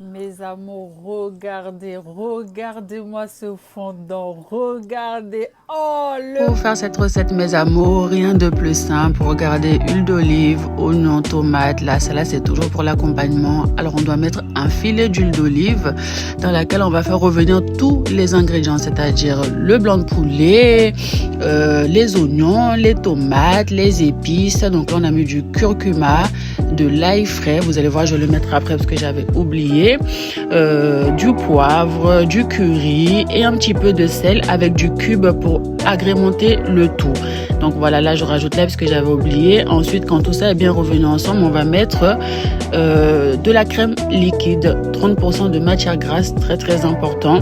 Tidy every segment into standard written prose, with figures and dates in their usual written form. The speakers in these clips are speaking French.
Mes amours, regardez-moi ce fondant, regardez. Oh, Pour faire cette recette, mes amours, rien de plus simple. Regardez, huile d'olive, oignons, tomates. La salade, c'est toujours pour l'accompagnement. Alors, on doit mettre un filet d'huile d'olive dans laquelle on va faire revenir tous les ingrédients, c'est-à-dire le blanc de poulet, les oignons, les tomates, les épices. Donc là, on a mis du curcuma, de l'ail frais. Vous allez voir, je vais le mettre après parce que j'avais oublié. Du poivre, du curry et un petit peu de sel avec du cube pour agrémenter le tout. Donc voilà, là je rajoute là parce que j'avais oublié. Ensuite, quand tout ça est bien revenu ensemble, on va mettre de la crème liquide, 30% de matière grasse, très important.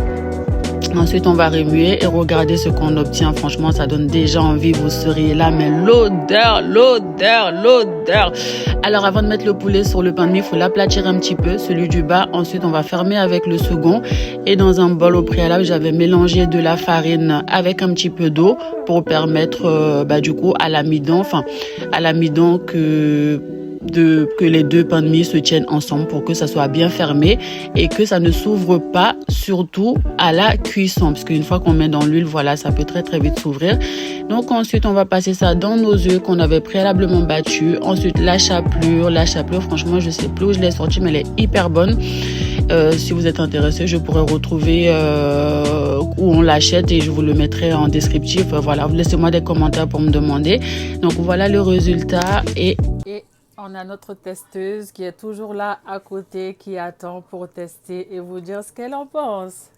Ensuite, on va remuer et regarder ce qu'on obtient. Franchement, ça donne déjà envie. Vous seriez là, mais l'odeur. Alors, avant de mettre le poulet sur le pain de mie, il faut l'aplatir un petit peu, celui du bas. Ensuite, on va fermer avec le second. Et dans un bol au préalable, j'avais mélangé de la farine avec un petit peu d'eau pour permettre, du coup, à l'amidon que les deux pains de mie se tiennent ensemble pour que ça soit bien fermé et que ça ne s'ouvre pas, surtout à la cuisson, parce qu'une fois qu'on met dans l'huile, voilà, ça peut très vite s'ouvrir. Donc ensuite, on va passer ça dans nos œufs qu'on avait préalablement battus. Ensuite, la chapelure, franchement, je sais plus où je l'ai sortie, mais elle est hyper bonne. Si vous êtes intéressé, je pourrais retrouver où on l'achète et je vous le mettrai en descriptif. Voilà, laissez-moi des commentaires pour me demander. Donc voilà le résultat et on a notre testeuse qui est toujours là à côté, qui attend pour tester et vous dire ce qu'elle en pense.